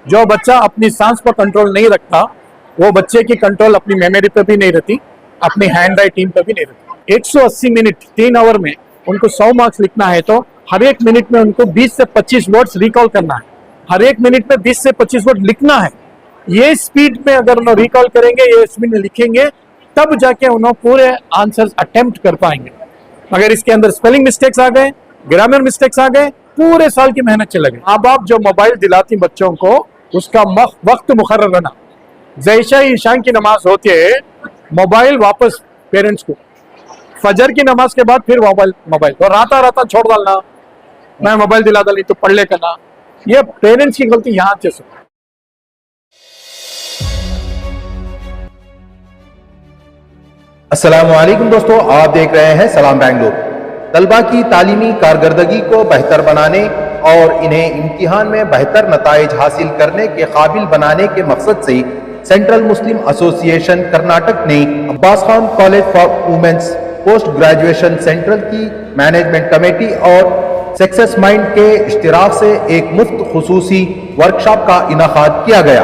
जो बच्चा अपनी सांस पर कंट्रोल नहीं रखता वो बच्चे की कंट्रोल अपनी मेमोरी पे भी नहीं रहती, अपनी हैंड राइटिंग पे भी नहीं रहती। 180 मिनट 3 आवर में उनको 100 मार्क्स लिखना है तो हर एक मिनट में उनको 20 से 25 वर्ड्स रिकॉल करना है, हर एक मिनट में 20 से 25 वर्ड लिखना है। ये स्पीड में अगर उन्होंने रिकॉल करेंगे, ये स्पीड में लिखेंगे, तब जाके उन्होंने पूरे आंसर्स अटेम्प्ट कर पाएंगे। अगर इसके अंदर स्पेलिंग मिस्टेक्स आ गए, ग्रामर मिस्टेक्स आ गए, पूरे साल की मेहनत चले गई। माँ बाप जो मोबाइल दिलाती बच्चों को, उसका वक्त मुकर्रर रहना। जैसे ही ईशान की नमाज होती है, मोबाइल वापस पेरेंट्स को, फजर की नमाज के बाद फिर मोबाइल और राता छोड़ डालना, मैं मोबाइल दिला डाली तो पढ़ ले करना, ये पेरेंट्स की गलती यहाँ से सुन। अस्सलामुअलैकुम दोस्तों, आप देख रहे हैं सलाम बैंगलोर। तलबा की तालीमी कारकर्दगी को बेहतर बनाने और इन्हें इम्तिहान में बेहतर नताइज हासिल करने के काबिल बनाने के मकसद से सेंट्रल मुस्लिम एसोसिएशन कर्नाटक ने Abbas Khan college for women's post graduation central की मैनेजमेंट कमेटी और सक्सेस माइंड के इश्तिराक से एक मुफ्त खुसूसी वर्कशॉप का इनाकाद किया गया।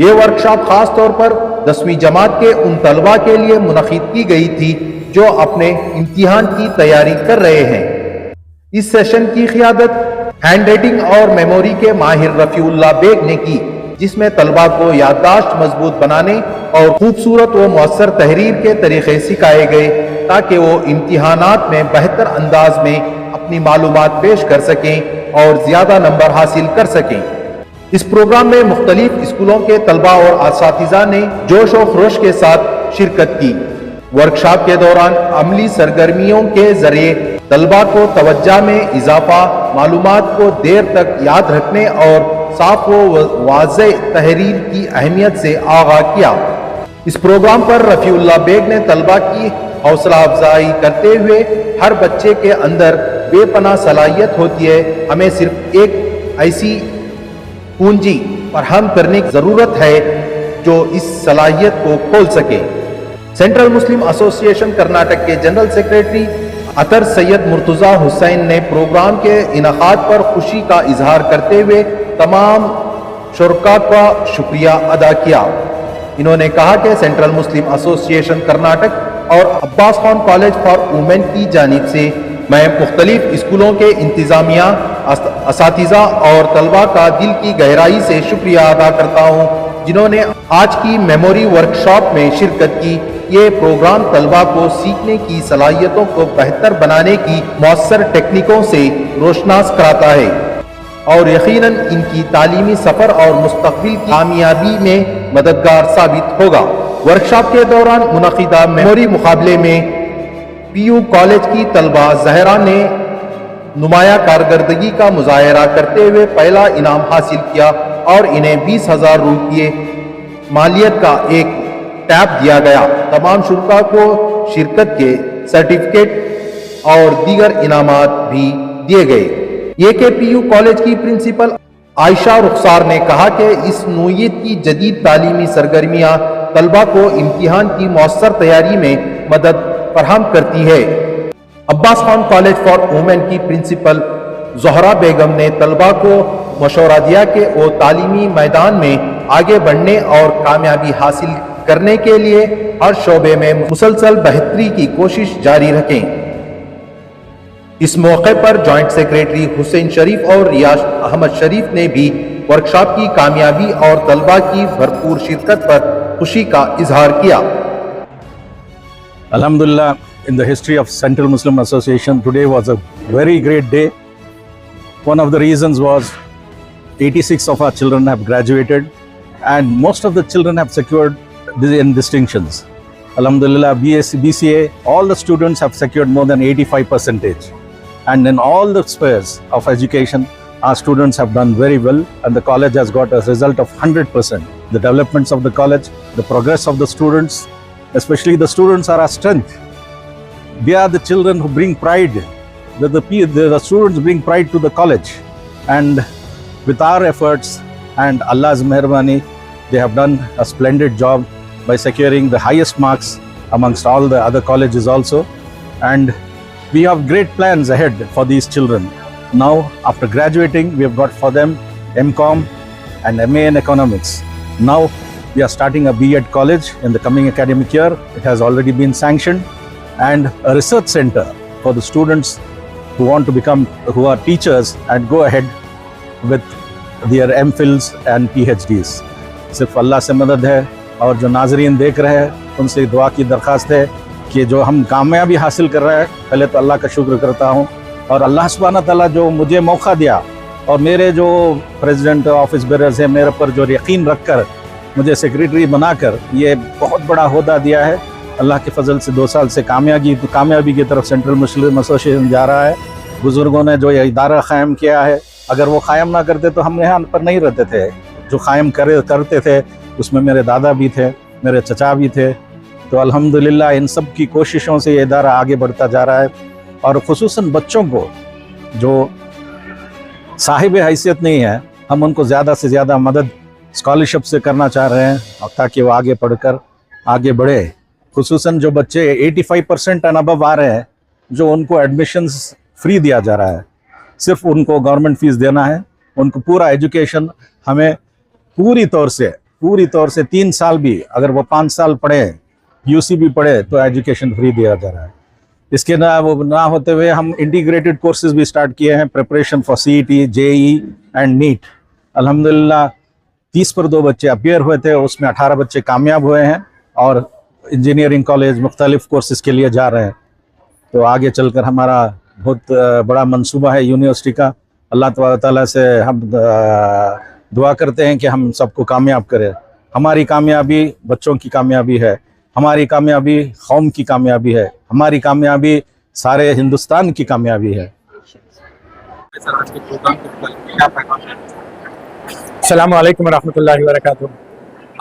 ये वर्कशॉप खास तौर पर 10वीं जमात के उन तलबा के लिए मुनक़िद की गई थी जो अपने इम्तिहान की तैयारी कर रहे हैं। इस सेशन की क़ियादत हैंड राइटिंग और मेमोरी के माहिर रफ़ीउल्लाह बेग ने की, जिसमें तलबा को याददाश्त मजबूत बनाने और खूबसूरत व मुअस्सर तहरीर के तरीक़े सिखाए गए ताकि वो इम्तिहानात में बेहतर अंदाज में अपनी मालूमात पेश कर सकें और ज़्यादा नंबर हासिल कर सकें। इस प्रोग्राम में मुख्तलिफ स्कूलों के तलबा और असातिज़ा ने जोश और खरोश के साथ शिरकत की। वर्कशॉप के दौरान अमली सरगर्मियों के जरिए तलबा को तवज्जो में इजाफा, मालूमात को देर तक याद रखने और साफ व वाज़ेह तहरीर की अहमियत से आगाह किया। इस प्रोग्राम पर रफ़ीउल्लाह बेग ने तलबा की हौसला अफजाई करते हुए हर बच्चे के अंदर बेपनाह सलाहियत होती है, हमें सिर्फ एक ऐसी पूंजी फराहम करने की जरूरत है जो इस सलाहियत को खोल सके। सेंट्रल मुस्लिम एसोसिएशन कर्नाटक के जनरल सेक्रेटरी अतर सैयद मुर्तजा हुसैन ने प्रोग्राम के इनाकाद पर खुशी का इजहार करते हुए तमाम शुरका का शुक्रिया अदा किया। इन्होंने कहा कि सेंट्रल मुस्लिम एसोसिएशन कर्नाटक और Abbas Khan college for women की जानिब से मैं मुख्तलिफ स्कूलों के इंतजामिया, असातिज़ा और तलबा का दिल की गहराई से शुक्रिया अदा करता हूँ जिन्होंने आज की मेमोरी वर्कशॉप में शिरकत की। ये प्रोग्राम तलबा को सीखने की सलाहियतों को बेहतर बनाने की मौसर टेक्निकों से रोशनास कराता है और यकीनन इनकी तालीमी सफ़र और मुस्तक़बिल की कामयाबी में मददगार साबित होगा। वर्कशॉप के दौरान मुनक़िदा मेमोरी मुकाबले में PU कॉलेज की तलबा जहरा ने नुमाया कारकर्दगी का मुजाहरा करते हुए पहला इनाम हासिल किया और इन्हें 20,000 रुपये मालियत का एक टैब दिया गया। तमाम शुरका को शिरकत के सर्टिफिकेट और दीगर इनामात भी दिए गए। PU कॉलेज की प्रिंसिपल आयशा रुखसार ने कहा कि इस नौइयत की जदीद तालीमी सरगर्मियाँ तलबा को इम्तिहान की मौसर तैयारी में मदद फराहम करती है। Abbas Khan college for women की प्रिंसिपल ज़ोहरा बेगम ने तलबा को मशवरा दिया कि वो तालीमी मैदान में आगे बढ़ने और कामयाबी हासिल करने के लिए हर शोबे में मुसलसल बेहतरी की कोशिश जारी रखें। इस मौके पर जॉइंट सेक्रेटरी हुसैन शरीफ और रियाज अहमद शरीफ ने भी वर्कशॉप की कामयाबी और तलबा की भरपूर शिरकत पर खुशी का इजहार किया। Alhamdulillah, in the history of Central Muslim Association, today was a very great day. One of the reasons was 86 of our children have graduated and most of the children have secured distinctions. Alhamdulillah, BSc, BCA, all the students have secured more than 85%. And in all the spheres of education, our students have done very well and the college has got a result of 100%. The developments of the college, the progress of the students, especially the students are our strength. They are the children who bring pride. The students bring pride to the college. And with our efforts and Allah's meherbani, they have done a splendid job by securing the highest marks amongst all the other colleges also. And we have great plans ahead for these children. Now, after graduating, we have got for them MCom, and MA in economics. Now we are starting a B.Ed college in the coming academic year. It has already been sanctioned, and a research center for the students who want to become, who are teachers and go ahead with their MPhils and PhDs. सिर्फ अल्लाह से मदद है, और जो नाजरीन देख रहे हैं उनसे दुआ की दरख्वास्त है कि जो हम कामयाबी हासिल कर रहे हैं, पहले तो अल्लाह का शुक्र करता हूँ, और अल्लाह सुब्हाना तआला जो मुझे मौका दिया और मेरे जो प्रेसिडेंट ऑफिस बेरर्स हैं मेरे पर जो यकीन रखकर मुझे सेक्रेटरी बनाकर ये बहुत बड़ा ओहदा दिया है, अल्लाह के फजल से 2 साल से कामयाबी की तरफ सेंट्रल मुस्लिम एसोसिएशन जा रहा है। बुजुर्गों ने जो ये इदारा कायम किया है, अगर वो कायम ना करते तो हम यहाँ पर नहीं रहते थे। जो कायम करते थे उसमें मेरे दादा भी थे, मेरे चचा भी थे। तो अल्हम्दुलिल्लाह इन सब की कोशिशों से ये इदारा आगे बढ़ता जा रहा है, और ख़ुसूसन बच्चों को जो साहिब हैसियत नहीं है, हम उनको ज़्यादा से ज़्यादा मदद स्कॉलरशिप से करना चाह रहे हैं, और ताकि वो आगे पढ़कर आगे बढ़े। ख़ुसूसन जो बच्चे 85% एंड अबव आ रहे हैं, जो उनको एडमिशन्स फ्री दिया जा रहा है, सिर्फ उनको गवर्नमेंट फीस देना है, उनको पूरा एजुकेशन हमें पूरी तौर से 3 साल भी, अगर वो 5 साल पढ़े, यूसी भी पढ़े, तो एजुकेशन फ्री दिया जा रहा है। इसके ना होते हुए हम इंटीग्रेटेड कोर्सेज भी स्टार्ट किए हैं, preparation for CET, JEE and NEET. अल्हम्दुलिल्लाह 30 पर 2 बच्चे अपीयर हुए थे, उसमें 18 बच्चे कामयाब हुए हैं और इंजीनियरिंग कॉलेज मुख्तलिफ कोर्सेज के लिए जा रहे हैं। तो आगे चलकर हमारा बहुत बड़ा मंसूबा है यूनिवर्सिटी का। अल्लाह ताला से हम दुआ करते हैं कि हम सबको कामयाब करें। हमारी कामयाबी बच्चों की कामयाबी है, हमारी कामयाबी कौम की कामयाबी है, हमारी कामयाबी सारे हिंदुस्तान की कामयाबी है। अस्सलामु अलैकुम रहमतुल्लाहि व बरकातुहू।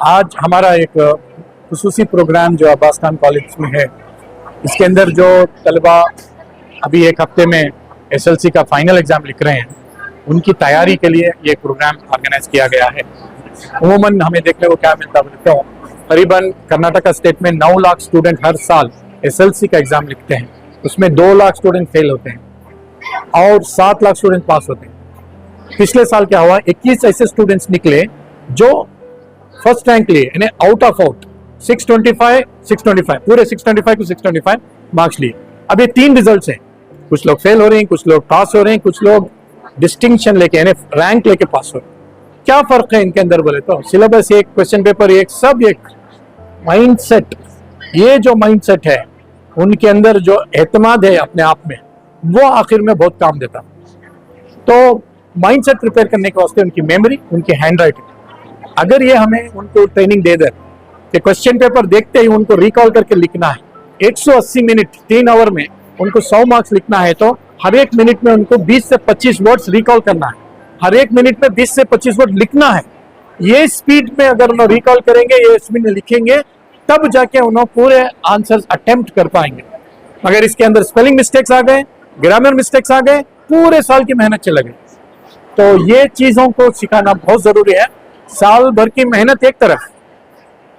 आज हमारा एक खुसूसी प्रोग्राम जो अब्बास खान कॉलेज में है, इसके अंदर जो तलबा अभी एक हफ्ते में SLC का फाइनल एग्ज़ाम लिख रहे हैं, उनकी तैयारी के लिए ये प्रोग्राम ऑर्गेनाइज किया गया है। उमूमन हमें देखने को क्या मिलता है, करीबन कर्नाटका स्टेट में 9 लाख स्टूडेंट हर साल SLC का एग्ज़ाम लिखते हैं, उसमें 2 लाख स्टूडेंट फेल होते हैं और 7 लाख स्टूडेंट पास होते हैं। पिछले साल क्या हुआ, 21 ऐसे स्टूडेंट्स निकले जो फर्स्ट रैंक लिए, यानी आउट 625 पूरे 625 को 625 मार्क्स लिए। अब ये 3 रिजल्ट्स हैं, कुछ लोग फेल हो रहे हैं, कुछ लोग पास हो रहे हैं, कुछ लोग डिस्टिंक्शन लेके यानी रैंक लेके पास हो रहे हैं। क्या फर्क है इनके अंदर बोले तो, सिलेबस एक, क्वेश्चन पेपर एक, सब एक। माइंडसेट, ये जो माइंडसेट है उनके अंदर जो एतमाद है अपने आप में, वो आखिर में बहुत काम देता। तो माइंडसेट प्रिपेयर करने के वास्ते उनकी मेमोरी, उनकी हैंड राइटिंग, अगर ये हमें उनको ट्रेनिंग दे दे कि क्वेश्चन पेपर देखते ही उनको रिकॉल करके लिखना है, 180 मिनट 3 आवर में उनको 100 मार्क्स लिखना है, तो हर एक मिनट में उनको 20 से 25 वर्ड्स रिकॉल करना है, हर एक मिनट में 20 से 25 वर्ड लिखना है। ये स्पीड में अगर उन्हें रिकॉल करेंगे, ये स्पीड में लिखेंगे, तब जाके उन्हें पूरे आंसर्स अटेम्प्ट कर पाएंगे। मगर इसके अंदर स्पेलिंग मिस्टेक्स आ गए, ग्रामर मिस्टेक्स आ गए, पूरे साल की मेहनत चले गई। तो ये चीज़ों को सिखाना बहुत ज़रूरी है। साल भर की मेहनत एक तरफ,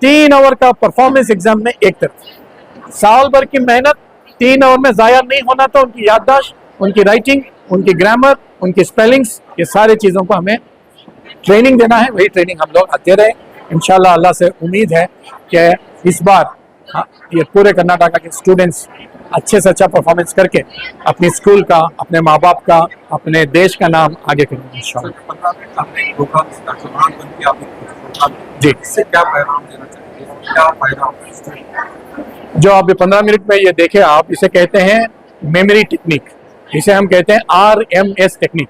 3 आवर का परफॉर्मेंस एग्जाम में एक तरफ। साल भर की मेहनत 3 आवर में ज़ाया नहीं होना, तो उनकी याददाश्त, उनकी राइटिंग, उनकी ग्रामर, उनकी स्पेलिंग्स, ये सारे चीज़ों को हमें ट्रेनिंग देना है। वही ट्रेनिंग हम लोग दे रहे हैं। इंशाल्लाह अल्लाह से उम्मीद है कि इस बार ये पूरे कर्नाटका के स्टूडेंट्स अच्छे से अच्छा परफॉर्मेंस करके अपनी स्कूल का, अपने माँ बाप का, अपने देश का नाम आगे करेंगे इंशाल्लाह। जी, इससे क्या पैगाम देना चाहिए, क्या फायदा होगा? जो आप 15 मिनट में ये देखे, आप इसे कहते हैं मेमोरी टेक्निक, इसे हम कहते हैं RMS टेक्निक,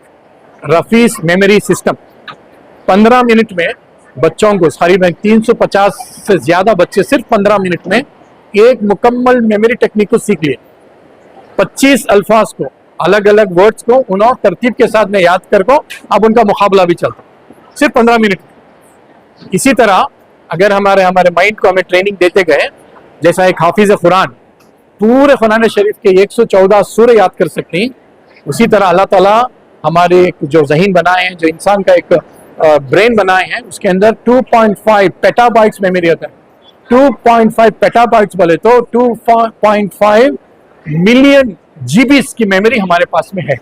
रफीस मेमोरी सिस्टम। 15 मिनट में बच्चों को, सारी में 350 से ज़्यादा बच्चे सिर्फ 15 मिनट में एक मुकम्मल मेमोरी टेक्निक को सीख लिए। 25 अल्फाज को, अलग अलग वर्ड्स को उन्होंने तरतीब के साथ में याद कर को अब उनका मुकाबला भी चलता, सिर्फ 15 मिनट में। इसी तरह अगर हमारे माइंड को हमें ट्रेनिंग देते गए, जैसा एक हाफिज कुरान पूरे कुरान शरीफ के 114 सूरे याद कर सकते हैं, उसी तरह अल्लाह ताला हमारे जो जहीन बनाए हैं, जो इंसान का एक ब्रेन बनाए हैं, उसके अंदर 2.5 पेटाबाइट्स मेमोरी होता है। 2.5 पेटाबाइट्स बोले तो 2.5 मिलियन जीबीस की मेमोरी हमारे पास में है,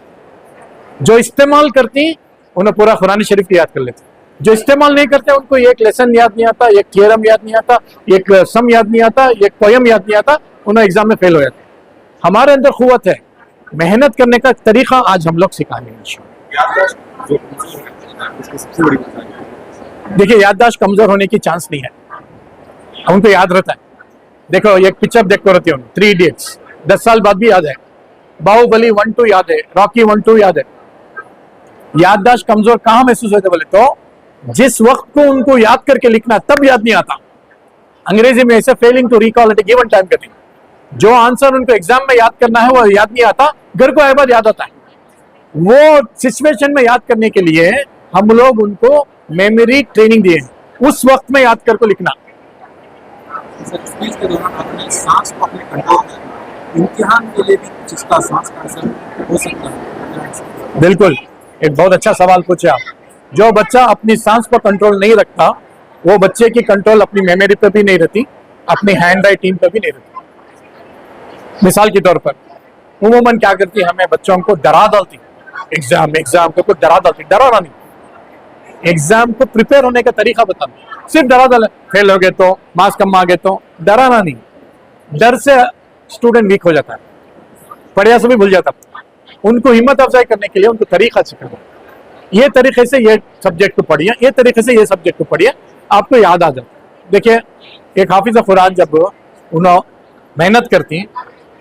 जो इस्तेमाल करती उन्हें पूरा कुरान शरीफ याद कर लेते। जो इस्तेमाल नहीं करते उनको एक लेसन याद नहीं आता, एक थियरम याद नहीं आता, एक सम याद नहीं आता, एक पोयम याद नहीं आता, उन्हें एग्जाम में फेल हो जाते हैं। हमारे अंदर कुव्वत है, मेहनत करने का तरीका आज हम लोग सिखाएंगे इंशाअल्लाह। याददाश्त जो कमजोर है, इसकी सबसे बड़ी वजह है। देखिए, याददाश्त कमजोर होने की चांस नहीं है, उनको याद रहता है। देखो, एक पिक्चर देखते रहती हूँ, 3 इडियट्स, 10 साल बाद भी याद है। बाहुबली 1-2 याद है, रॉकी 1-2 याद है। याददाश्त कमजोर कहाँ महसूस होते बोले तो जिस वक्त को उनको याद करके लिखना तब याद नहीं आता। अंग्रेजी में ऐसे failing to recall at a given time कहते हैं। जो आंसर उनको एग्जाम में याद करना है वो याद नहीं आता, घर को आए बाद याद आता है। वो सिचुएशन में याद करने के लिए हम लोग उनको मेमोरी ट्रेनिंग दिए, उस वक्त में याद करके लिखना। सर, स्पीच के दौरान अपने सांस को अपने कंट्रोल में, इम्तिहान के लिए भी कुछ इसका सांस का असर हो सकता है। बिल्कुल, एक बहुत अच्छा सवाल पूछे आप। जो बच्चा अपनी सांस पर कंट्रोल नहीं रखता, वो बच्चे की कंट्रोल अपनी मेमोरी पे भी नहीं रहती, अपनी हैंड राइटिंग पे भी नहीं रहती। मिसाल के तौर पर उमूमन क्या करती है, हमें बच्चों को डरा डालती, एग्जाम को कुछ डरा डालती। डराना नहीं, एग्जाम को प्रिपेयर होने का तरीका बताना, सिर्फ डरा डाल, फेल हो गए तो, मार्क्स कम आ गए तो, डराना नहीं। डर से स्टूडेंट वीक हो जाता है, पढ़िया से भी भूल जाता है। उनको हिम्मत अफजाई करने के लिए उनको तरीका सिखाना, ये तरीके से ये सब्जेक्ट को पढ़िए, ये तरीके से ये सब्जेक्ट को पढ़िए, आपको याद आ जाता। देखिए, एक हाफिज कुरान जब उन्होंने मेहनत करती हैं,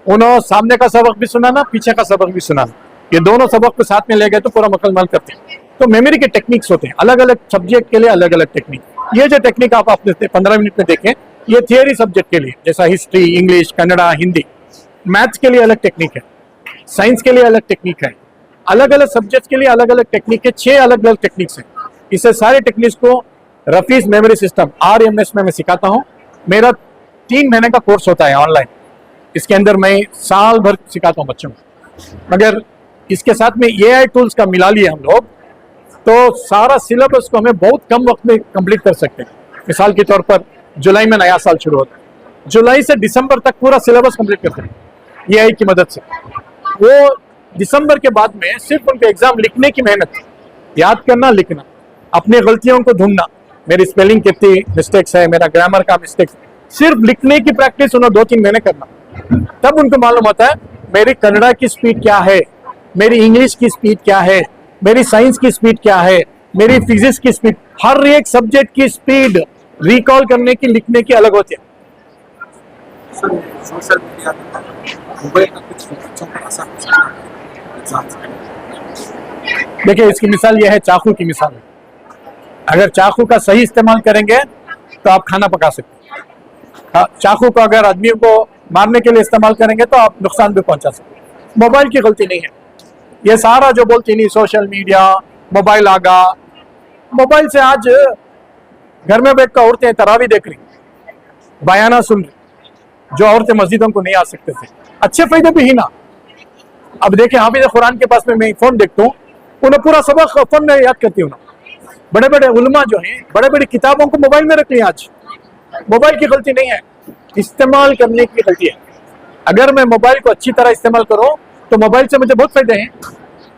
उन्होंने सामने का सबक भी सुनाना, पीछे का सबक भी सुनाना, ये दोनों सबक को साथ में ले गए तो पूरा मुकम्मल करते हैं। तो मेमोरी के टेक्निक्स होते हैं, अलग अलग सब्जेक्ट के लिए अलग अलग टेक्निक। ये जो टेक्निक आप अपने 15 मिनट में देखें, ये थियरी सब्जेक्ट के लिए, जैसा history, English, Kannada, Hindi. Maths के लिए अलग टेक्निक है, साइंस के लिए अलग टेक्निक है, अलग अलग सब्जेक्ट के लिए अलग अलग टेक्निक है। 6 अलग अलग टेक्निक्स हैं। इसे सारे टेक्निक्स को रफीज मेमोरी सिस्टम RMS में मैं सिखाता हूँ। मेरा 3 महीने का कोर्स होता है ऑनलाइन, इसके अंदर मैं साल भर सिखाता हूँ बच्चों को। मगर इसके साथ में AI टूल्स का मिला लिए हम लोग, तो सारा सिलेबस को हमें बहुत कम वक्त में कंप्लीट कर सकते हैं। मिसाल के तौर पर जुलाई में नया साल शुरू होता है, जुलाई से दिसंबर तक पूरा सिलेबस कंप्लीट करते हैं AI की मदद से। वो दिसंबर के बाद में सिर्फ उनके एग्जाम लिखने की मेहनत, याद करना, लिखना, अपनी गलतियों को ढूंढना, मेरी स्पेलिंग कितनी मिस्टेक्स है, मेरा ग्रामर का मिस्टेक्स, सिर्फ लिखने की प्रैक्टिस उन्हें 2-3 महीने करना। तब उनको मालूम होता है मेरी कन्नड़ा की स्पीड क्या है, मेरी इंग्लिश की स्पीड क्या है, मेरी साइंस की स्पीड क्या है, मेरी फिजिक्स की स्पीड। हर एक सब्जेक्ट की स्पीड रिकॉल करने की, लिखने की अलग होती है। सर, सोशल मीडिया मोबाइल का कुछ बच्चों पर असर हो सकता है एग्जाम्स में। देखिए, इसकी मिसाल यह है, चाकू की मिसाल है। अगर चाकू का सही इस्तेमाल करेंगे तो आप खाना पका सकते हैं। चाकू को अगर आदमियों को मारने के लिए इस्तेमाल करेंगे तो आप नुकसान भी पहुंचा सकते हैं। मोबाइल की गलती नहीं है, ये सारा जो बोलती नहीं, सोशल मीडिया, मोबाइल आगा, मोबाइल से आज घर में बैठ कर औरतें तरावी देख रही, बयाना सुन रही, जो औरतें मस्जिदों को नहीं आ सकते थे। अच्छे फायदे भी ही ना। अब देखिए, हाफिज कुरान के पास में मैं फोन देखता हूँ, उन्हें पूरा सबक फोन में याद करती हूँ। बड़े बड़े उलमा जो हैं, बड़े बड़ी किताबों को मोबाइल में रख लिया। आज मोबाइल की गलती नहीं है, इस्तेमाल करने की गलती है। अगर मैं मोबाइल को अच्छी तरह इस्तेमाल करूँ तो मोबाइल से मुझे बहुत फायदे हैं,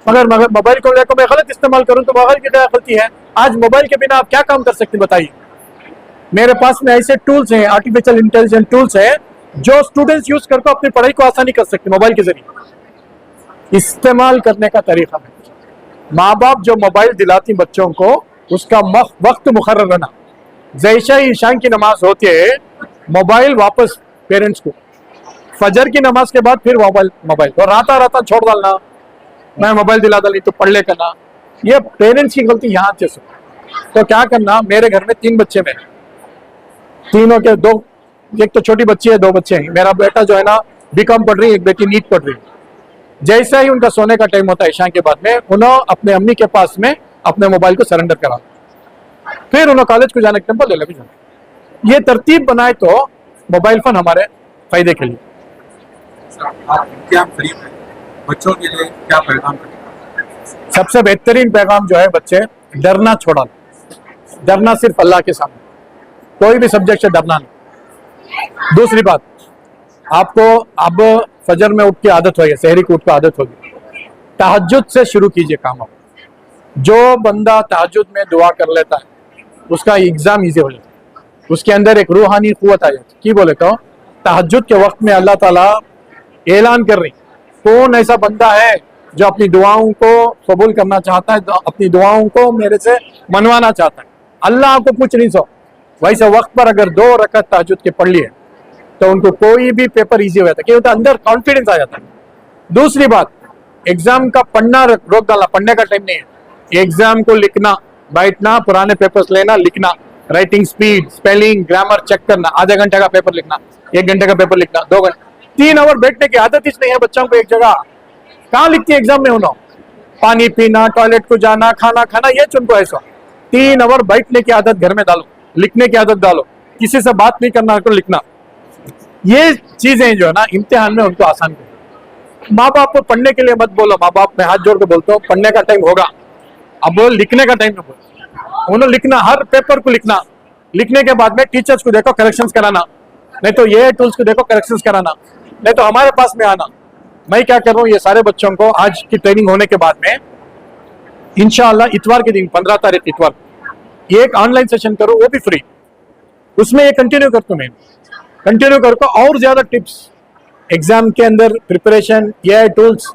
मगर मोबाइल को लेकर मैं गलत इस्तेमाल करूँ तो मोबाइल की क्या गलती है। आज मोबाइल के बिना आप क्या काम कर सकते बताइए। मेरे पास में ऐसे टूल्स हैं, आर्टिफिशियल इंटेलिजेंस टूल्स हैं, जो स्टूडेंट्स यूज करके अपनी पढ़ाई को आसानी कर सकते मोबाइल के जरिए। इस्तेमाल करने का तरीका है। माँ बाप जो मोबाइल दिलाती बच्चों को, उसका वक्त मुकर्रर रहना। जैसे ही ईशान की नमाज होती है, मोबाइल वापस पेरेंट्स को, फजर की नमाज के बाद फिर मोबाइल तो राता छोड़ डालना, मैं मोबाइल दिला डाली तो पढ़ ले करना, ये पेरेंट्स की गलती यहाँ से। तो क्या करना, मेरे घर में 3 बच्चे में, तीनों के 2, एक तो छोटी बच्ची है, 2 बच्चे हैं। मेरा बेटा जो है ना BCom पढ़ रही है, एक बेटी नीट पढ़ रही है। जैसा ही उनका सोने का टाइम होता है ईशान के बाद में, उन्होंने अपने अम्मी के पास में अपने मोबाइल को सरेंडर करा, फिर उन्होंने कॉलेज को जाने के टाइम पर ले ले। ये तरतीब बनाए तो मोबाइल फोन हमारे फायदे के लिए। आप इम्तिहान करीब है, बच्चों के लिए क्या पैगाम करेंगे? सबसे बेहतरीन पैगाम जो है, बच्चे डरना छोड़ा। डरना सिर्फ अल्लाह के सामने, कोई भी सब्जेक्ट से डरना नहीं। दूसरी बात, आपको अब फजर में उठ की आदत होगी, सहरी को उठ की आदत होगी, तहज्जुद से शुरू कीजिए काम। जो बंदा तहज्जुद में दुआ कर लेता है, उसका एग्जाम इजी हो जाता है, उसके अंदर एक रूहानी कुव्वत आ जाती है। की बोले तो तहज्जुद के वक्त में अल्लाह ताला ऐलान कर रही, कौन ऐसा बंदा है जो अपनी दुआओं को कबूल करना चाहता है, अपनी दुआओं को मेरे से मनवाना चाहता है। अल्लाह आपको कुछ नहीं सो, वैसे वक्त पर अगर 2 रकात तहज्जुद के पढ़ लिए तो उनको कोई भी पेपर इजी हो जाता है, क्योंकि अंदर कॉन्फिडेंस आ जाता है। दूसरी बात, एग्जाम का पढ़ना रोक डाला, पढ़ने का टाइम नहीं है। एग्जाम को लिखना, बैठना, पुराने पेपर्स लेना, लिखना, writing speed, spelling, grammar check करना, आधे घंटे का पेपर लिखना, 1 घंटे का पेपर लिखना, 2 घंटे, 3 आवर बैठने की आदत ही नहीं है बच्चों को एक जगह। कहाँ लिखती है एग्जाम में उन्होंने? पानी पीना, टॉयलेट को जाना, खाना खाना, ये चुनको ऐसा। 3 आवर बैठने की आदत घर में डालो, लिखने की आदत डालो, किसी से बात नहीं करना तो लिखना। ये चीजें जो है ना इम्तिहान में उनको आसान कर। माँ बाप को पढ़ने के लिए मत बोलो, माँ बाप मैं हाथ जोड़ के बोलता हूँ पढ़ने का टाइम होगा, अब बोल लिखने का टाइम में बोल। उन्होंने लिखना, हर पेपर को लिखना, लिखने के बाद में टीचर्स को देखो करेक्शंस कराना, नहीं तो ये टूल्स को देखो करेक्शंस कराना, नहीं तो हमारे पास में आना। मैं क्या कर रहा हूँ, ये सारे बच्चों को आज की ट्रेनिंग होने के बाद में इंशाअल्लाह इतवार के दिन 15 तारीख इतवार ये एक ऑनलाइन सेशन करूँ, वो भी फ्री, उसमें ये कंटिन्यू करता हूँ मैं, कंटिन्यू करके और ज्यादा टिप्स एग्जाम के अंदर प्रिपरेशन, ये टूल्स,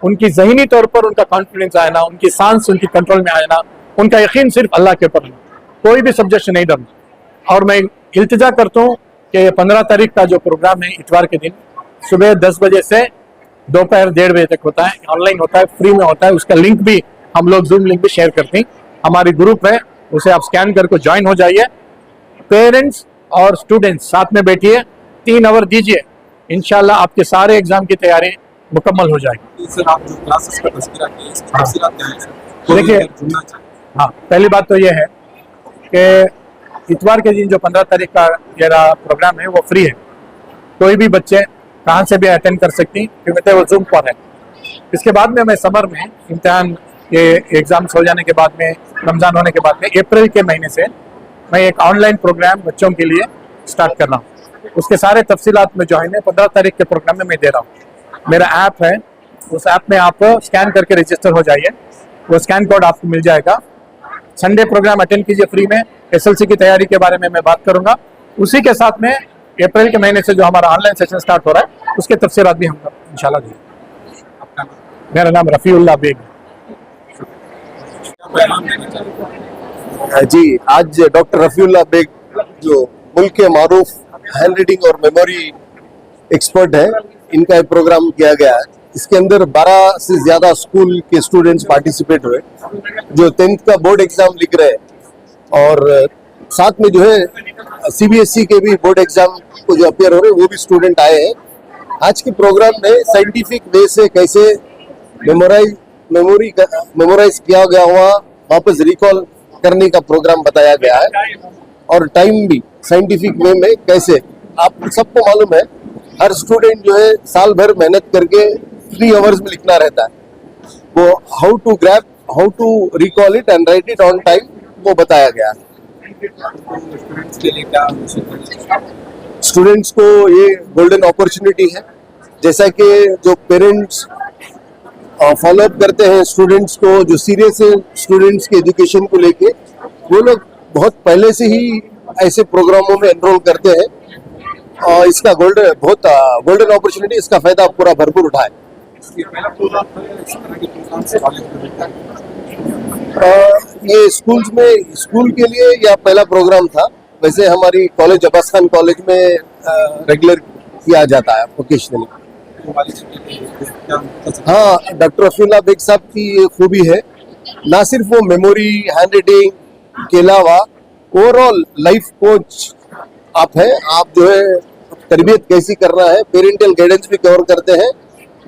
उनकी जहनी तौर पर उनका कॉन्फिडेंस आना, उनकी सांस उनकी कंट्रोल में आना, उनका यकीन सिर्फ अल्लाह के ऊपर, कोई भी सब्जेक्ट से नहीं डरना। और मैं इल्तिजा करता हूँ कि 15 तारीख का जो प्रोग्राम है इतवार के दिन सुबह 10 बजे से दोपहर 1:30 बजे तक होता है, ऑनलाइन होता है, फ्री में होता है। उसका लिंक भी हम लोग जूम लिंक भी शेयर करते हैं, हमारी ग्रुप है, उसे आप स्कैन करके ज्वाइन हो जाइए। पेरेंट्स और स्टूडेंट्स साथ में बैठिए, 3 आवर दीजिए, इंशाल्लाह आपके सारे एग्जाम की तैयारी मुकम्मल हो जाएगी। सर आप जो क्लासेस का तस्करा किए, इसकी तफसीलात क्या है सर? देखिए, जुड़ना चाहिए। हाँ, पहली बात तो ये है कि इतवार के दिन जो 15 तारीख का मेरा प्रोग्राम है वो फ्री है, कोई भी बच्चे कहाँ से भी अटेंड कर सकती, क्योंकि वो जूम पर है। इसके बाद में मैं समर में इम्तिहान के एग्जाम्स हो जाने के बाद में, रमज़ान होने के बाद में अप्रैल के महीने से मैं एक ऑनलाइन प्रोग्राम बच्चों के लिए स्टार्ट कर रहा हूँ। उसके सारे तफसीलात में जो है ना 15 तारीख के प्रोग्राम में मैं दे रहा हूँ। मेरा ऐप है, उस ऐप में आप स्कैन करके रजिस्टर हो जाइए, वो स्कैन कोड आपको मिल जाएगा। संडे प्रोग्राम अटेंड कीजिए फ्री में, SLC की तैयारी के बारे में मैं बात करूंगा। उसी के साथ में अप्रैल के महीने से जो हमारा ऑनलाइन सेशन स्टार्ट हो रहा है उसके तफसीलात भी हम इंशाल्लाह देंगे। आपका मेरा नाम रफ़ीउल्लाह बेग है। क्या पैगाम देना चाहिए? जी, आज डॉक्टर रफ़ीउल्लाह बेग जो मुल्क के मारूफ हैंड रीडिंग और मेमोरी एक्सपर्ट है, इनका एक प्रोग्राम किया गया है। इसके अंदर 12 से ज़्यादा स्कूल के स्टूडेंट्स पार्टिसिपेट हुए जो 10th का बोर्ड एग्जाम लिख रहे हैं, और साथ में जो है CBSE के भी बोर्ड एग्जाम को जो अपियर हो रहे हैं वो भी स्टूडेंट आए हैं। आज के प्रोग्राम में साइंटिफिक वे से कैसे मेमोराइज किया गया हुआ वापस रिकॉल करने का प्रोग्राम बताया गया है, और टाइम भी साइंटिफिक वे में कैसे, आप सबको मालूम है हर स्टूडेंट जो है साल भर मेहनत करके 3 आवर्स में लिखना रहता है, वो how to grab, how to recall it and write it on time, वो बताया गया है। स्टूडेंट्स के लिए क्या स्टूडेंट्स को ये गोल्डन अपॉर्चुनिटी है, जैसा कि जो पेरेंट्स फॉलो अप करते हैं स्टूडेंट्स को, जो सीरियस है स्टूडेंट्स के एजुकेशन को लेके, वो लोग बहुत पहले से ही ऐसे प्रोग्रामों में एनरोल करते हैं, और इसका गोल्डन अपॉर्चुनिटी, इसका फायदा पूरा भरपूर उठाए। पहला प्रोग्राम था इस तरह के प्रोग्राम से कॉलेज में मिलता है? ये स्कूल के लिए यह पहला प्रोग्राम था। वैसे हमारी कॉलेज अब्बास खान कॉलेज में रेगुलर किया जाता है ओकेशनली। हाँ, डॉक्टर रफ़ीउल्लाह बेग साहब की ये खूबी है, ना सिर्फ वो मेमोरी हैंड राइटिंग के अलावा ओवरऑल लाइफ कोच आप हैं। आप जो है तरबियत कैसी करना है, पेरेंटल गाइडेंस भी कवर करते हैं।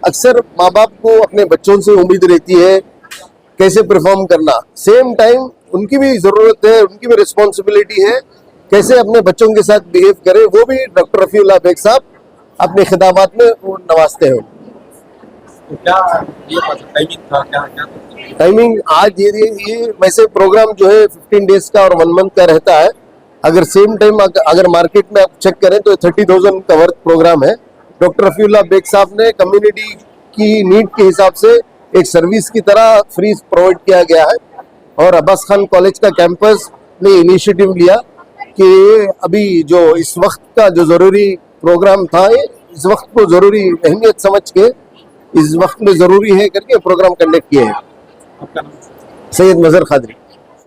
अक्सर माँ बाप को अपने बच्चों से उम्मीद रहती है कैसे परफॉर्म करना, सेम टाइम उनकी भी जरूरत है, उनकी भी रिस्पॉन्सिबिलिटी है कैसे अपने बच्चों के साथ बिहेव करें, वो भी डॉक्टर रफ़ीउल्लाह बेग साहब अपने खिताबात में वो नवाजते हैं। तो क्या ये टाइमिंग था, क्या टाइमिंग आज ये वैसे प्रोग्राम जो है 15 डेज का और 1 मंथ का रहता है। अगर सेम टाइम अगर मार्केट में आप चेक करें तो 30,000 का वर्थ प्रोग्राम है। डॉक्टर रफ़ीउल्लाह बेग साहब ने कम्युनिटी की नीड के हिसाब से एक सर्विस की तरह फ्री प्रोवाइड किया गया है, और अब्बास खान कॉलेज का कैंपस आपने इनिशिएटिव लिया कि अभी जो इस वक्त का जो जरूरी प्रोग्राम था, इस वक्त को जरूरी अहमियत समझ के इस वक्त में जरूरी है करके प्रोग्राम कंडक्ट किए हैं। आपका नाम? सैयद मजहर खादरी।